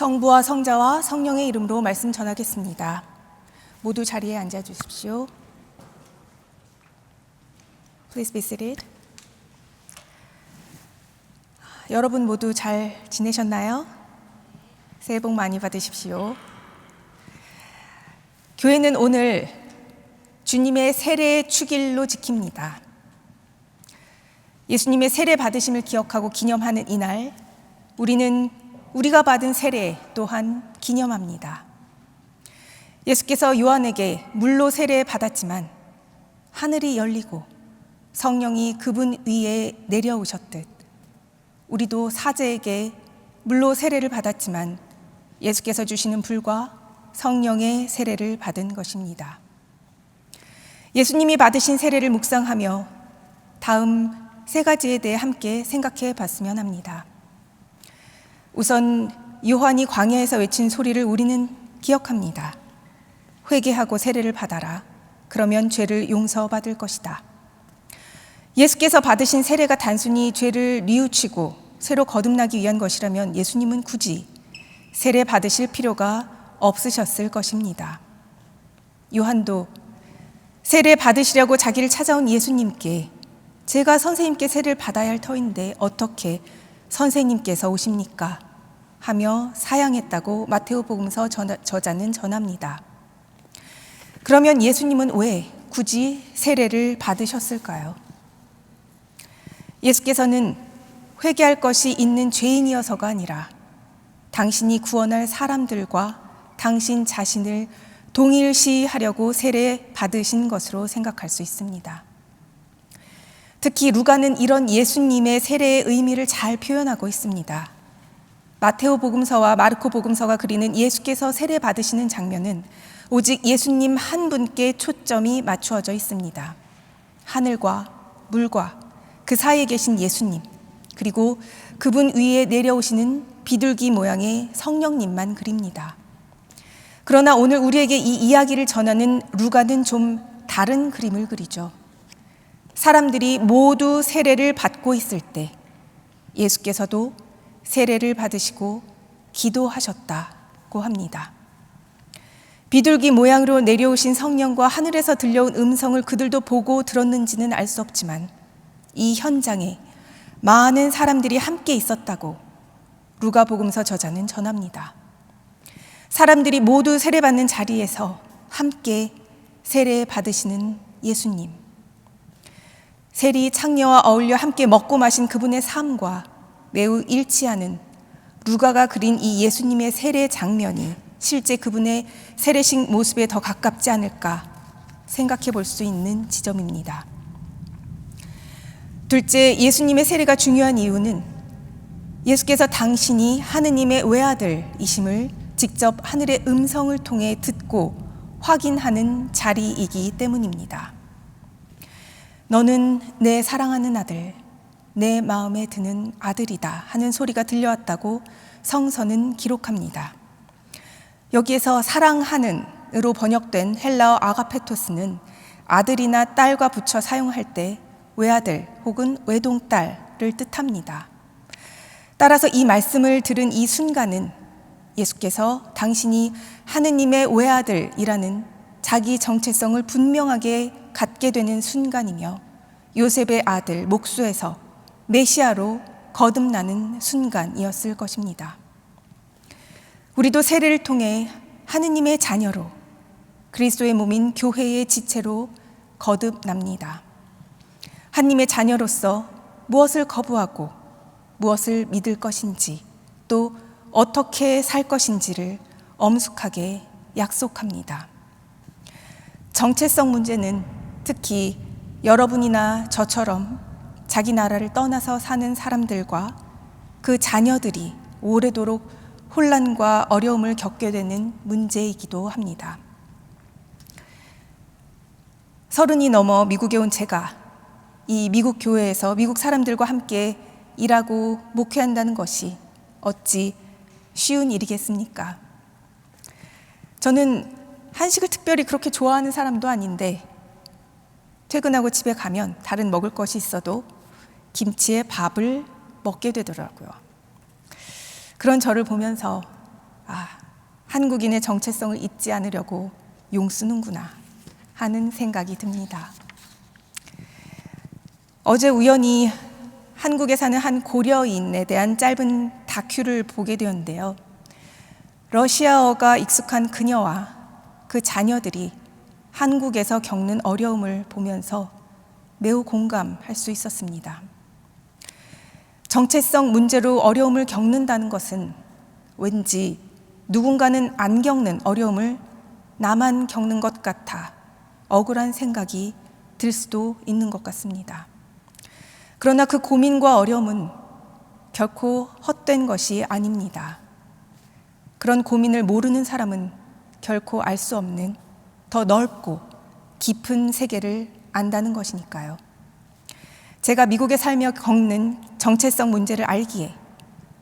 성부와 성자와 성령의 이름으로 말씀 전하겠습니다. 모두 자리에 앉아 주십시오. Please be seated. 여러분 모두 잘 지내셨나요? 새해 복 많이 받으십시오. 교회는 오늘 주님의 세례 축일로 지킵니다. 예수님의 세례 받으심을 기억하고 기념하는 이날, 우리는 우리가 받은 세례 또한 기념합니다. 예수께서 요한에게 물로 세례 받았지만 하늘이 열리고 성령이 그분 위에 내려오셨듯 우리도 사제에게 물로 세례를 받았지만 예수께서 주시는 불과 성령의 세례를 받은 것입니다. 예수님이 받으신 세례를 묵상하며 다음 세 가지에 대해 함께 생각해 봤으면 합니다. 우선 요한이 광야에서 외친 소리를 우리는 기억합니다. 회개하고 세례를 받아라. 그러면 죄를 용서받을 것이다. 예수께서 받으신 세례가 단순히 죄를 뉘우치고 새로 거듭나기 위한 것이라면 예수님은 굳이 세례 받으실 필요가 없으셨을 것입니다. 요한도 세례 받으시려고 자기를 찾아온 예수님께 제가 선생님께 세례를 받아야 할 터인데 어떻게 선생님께서 오십니까? 하며 사양했다고 마테오복음서 저자는 전합니다. 그러면 예수님은 왜 굳이 세례를 받으셨을까요? 예수께서는 회개할 것이 있는 죄인이어서가 아니라 당신이 구원할 사람들과 당신 자신을 동일시하려고 세례 받으신 것으로 생각할 수 있습니다. 특히 루가는 이런 예수님의 세례의 의미를 잘 표현하고 있습니다. 마테오 복음서와 마르코 복음서가 그리는 예수께서 세례 받으시는 장면은 오직 예수님 한 분께 초점이 맞추어져 있습니다. 하늘과 물과 그 사이에 계신 예수님, 그리고 그분 위에 내려오시는 비둘기 모양의 성령님만 그립니다. 그러나 오늘 우리에게 이 이야기를 전하는 루가는 좀 다른 그림을 그리죠. 사람들이 모두 세례를 받고 있을 때 예수께서도 세례를 받으시고 기도하셨다고 합니다. 비둘기 모양으로 내려오신 성령과 하늘에서 들려온 음성을 그들도 보고 들었는지는 알 수 없지만 이 현장에 많은 사람들이 함께 있었다고 루가복음서 저자는 전합니다. 사람들이 모두 세례받는 자리에서 함께 세례 받으시는 예수님. 세리 창녀와 어울려 함께 먹고 마신 그분의 삶과 매우 일치하는 루가가 그린 이 예수님의 세례 장면이 실제 그분의 세례식 모습에 더 가깝지 않을까 생각해 볼 수 있는 지점입니다. 둘째, 예수님의 세례가 중요한 이유는 예수께서 당신이 하느님의 외아들이심을 직접 하늘의 음성을 통해 듣고 확인하는 자리이기 때문입니다. 너는 내 사랑하는 아들, 내 마음에 드는 아들이다 하는 소리가 들려왔다고 성서는 기록합니다. 여기에서 사랑하는으로 번역된 헬라어 아가페토스는 아들이나 딸과 붙여 사용할 때 외아들 혹은 외동딸을 뜻합니다. 따라서 이 말씀을 들은 이 순간은 예수께서 당신이 하느님의 외아들이라는 자기 정체성을 분명하게 갖게 되는 순간이며 요셉의 아들 목수에서 메시아로 거듭나는 순간이었을 것입니다. 우리도 세례를 통해 하느님의 자녀로 그리스도의 몸인 교회의 지체로 거듭납니다. 하느님의 자녀로서 무엇을 거부하고 무엇을 믿을 것인지 또 어떻게 살 것인지를 엄숙하게 약속합니다. 정체성 문제는 특히 여러분이나 저처럼 자기 나라를 떠나서 사는 사람들과 그 자녀들이 오래도록 혼란과 어려움을 겪게 되는 문제이기도 합니다. 30이 넘어 미국에 온 제가 이 미국 교회에서 미국 사람들과 함께 일하고 목회한다는 것이 어찌 쉬운 일이겠습니까? 저는 한식을 특별히 그렇게 좋아하는 사람도 아닌데 퇴근하고 집에 가면 다른 먹을 것이 있어도 김치에 밥을 먹게 되더라고요. 그런 저를 보면서 한국인의 정체성을 잊지 않으려고 용쓰는구나 하는 생각이 듭니다. 어제 우연히 한국에 사는 한 고려인에 대한 짧은 다큐를 보게 되었는데요. 러시아어가 익숙한 그녀와 그 자녀들이 한국에서 겪는 어려움을 보면서 매우 공감할 수 있었습니다. 정체성 문제로 어려움을 겪는다는 것은 왠지 누군가는 안 겪는 어려움을 나만 겪는 것 같아 억울한 생각이 들 수도 있는 것 같습니다. 그러나 그 고민과 어려움은 결코 헛된 것이 아닙니다. 그런 고민을 모르는 사람은 결코 알 수 없는 더 넓고 깊은 세계를 안다는 것이니까요. 제가 미국에 살며 겪는 정체성 문제를 알기에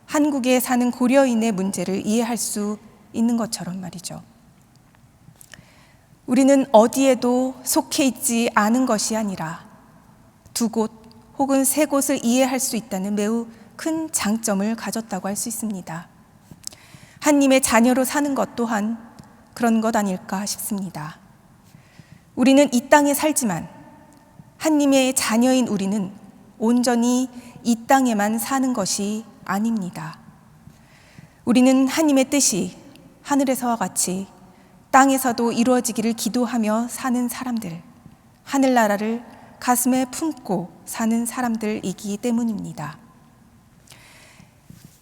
한국에 사는 고려인의 문제를 이해할 수 있는 것처럼 말이죠. 우리는 어디에도 속해 있지 않은 것이 아니라 두 곳 혹은 세 곳을 이해할 수 있다는 매우 큰 장점을 가졌다고 할 수 있습니다. 하나님의 자녀로 사는 것 또한 그런 것 아닐까 싶습니다. 우리는 이 땅에 살지만 하나님의 자녀인 우리는 온전히 이 땅에만 사는 것이 아닙니다. 우리는 하나님의 뜻이 하늘에서와 같이 땅에서도 이루어지기를 기도하며 사는 사람들, 하늘나라를 가슴에 품고 사는 사람들이기 때문입니다.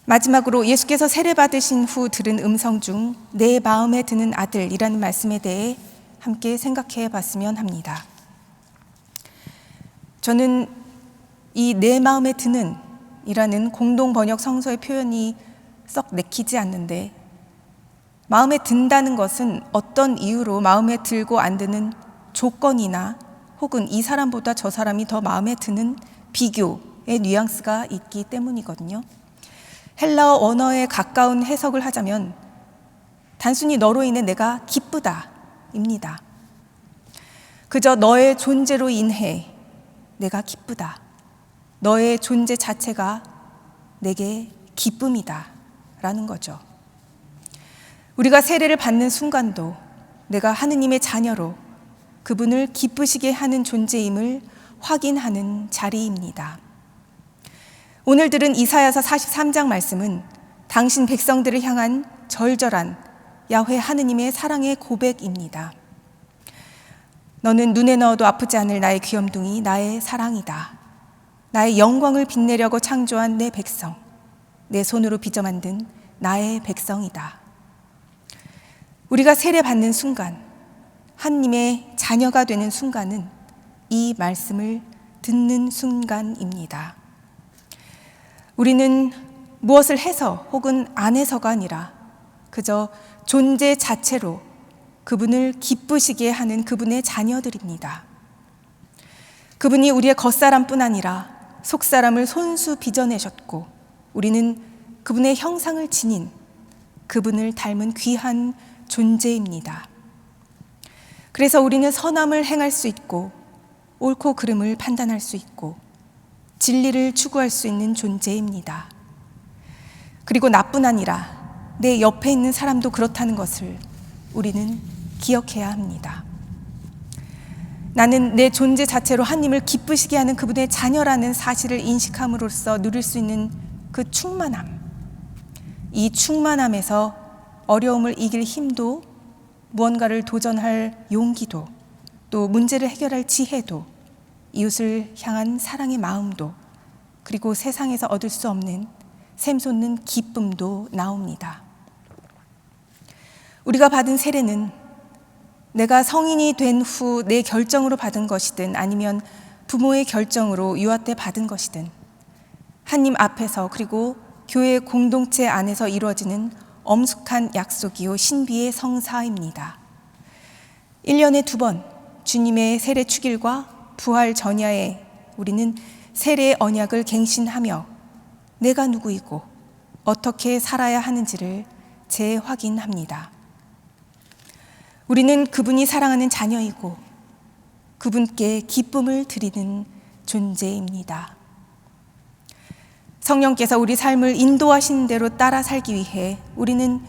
마지막으로 예수께서 세례받으신 후 들은 음성 중 내 마음에 드는 아들이라는 말씀에 대해 함께 생각해 봤으면 합니다. 저는 이 내 마음에 드는 이라는 공동 번역 성서의 표현이 썩 내키지 않는데, 마음에 든다는 것은 어떤 이유로 마음에 들고 안 드는 조건이나 혹은 이 사람보다 저 사람이 더 마음에 드는 비교의 뉘앙스가 있기 때문이거든요. 헬라어 원어에 가까운 해석을 하자면 단순히 너로 인해 내가 기쁘다 입니다. 그저 너의 존재로 인해 내가 기쁘다. 너의 존재 자체가 내게 기쁨이다 라는 거죠. 우리가 세례를 받는 순간도 내가 하느님의 자녀로 그분을 기쁘시게 하는 존재임을 확인하는 자리입니다. 오늘 들은 이사야서 43장 말씀은 당신 백성들을 향한 절절한 야훼 하느님의 사랑의 고백입니다. 너는 눈에 넣어도 아프지 않을 나의 귀염둥이, 나의 사랑이다. 나의 영광을 빛내려고 창조한 내 백성, 내 손으로 빚어 만든 나의 백성이다. 우리가 세례받는 순간, 하느님의 자녀가 되는 순간은 이 말씀을 듣는 순간입니다. 우리는 무엇을 해서 혹은 안 해서가 아니라 그저 존재 자체로 그분을 기쁘시게 하는 그분의 자녀들입니다. 그분이 우리의 겉사람뿐 아니라 속사람을 손수 빚어내셨고, 우리는 그분의 형상을 지닌 그분을 닮은 귀한 존재입니다. 그래서 우리는 선함을 행할 수 있고 옳고 그름을 판단할 수 있고 진리를 추구할 수 있는 존재입니다. 그리고 나뿐 아니라 내 옆에 있는 사람도 그렇다는 것을 우리는 기억해야 합니다. 나는 내 존재 자체로 하나님을 기쁘시게 하는 그분의 자녀라는 사실을 인식함으로써 누릴 수 있는 그 충만함, 이 충만함에서 어려움을 이길 힘도, 무언가를 도전할 용기도, 또 문제를 해결할 지혜도, 이웃을 향한 사랑의 마음도, 그리고 세상에서 얻을 수 없는 샘솟는 기쁨도 나옵니다. 우리가 받은 세례는 내가 성인이 된 후 내 결정으로 받은 것이든 아니면 부모의 결정으로 유아 때 받은 것이든 하나님 앞에서 그리고 교회 공동체 안에서 이루어지는 엄숙한 약속이요 신비의 성사입니다. 1년에 2번 주님의 세례 축일과 부활 전야에 우리는 세례의 언약을 갱신하며 내가 누구이고 어떻게 살아야 하는지를 재확인합니다. 우리는 그분이 사랑하는 자녀이고 그분께 기쁨을 드리는 존재입니다. 성령께서 우리 삶을 인도하시는 대로 따라 살기 위해 우리는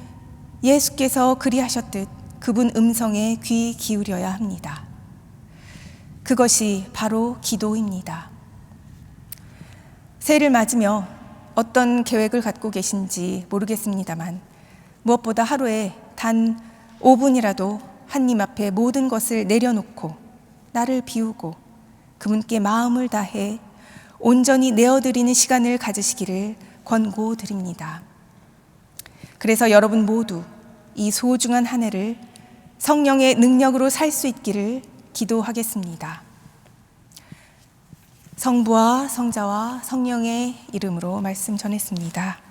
예수께서 그리하셨듯 그분 음성에 귀 기울여야 합니다. 그것이 바로 기도입니다. 새해를 맞으며 어떤 계획을 갖고 계신지 모르겠습니다만 무엇보다 하루에 단 5분이라도 하나님 앞에 모든 것을 내려놓고 나를 비우고 그분께 마음을 다해 온전히 내어드리는 시간을 가지시기를 권고드립니다. 그래서 여러분 모두 이 소중한 한 해를 성령의 능력으로 살 수 있기를 기도하겠습니다. 성부와 성자와 성령의 이름으로 말씀 전했습니다.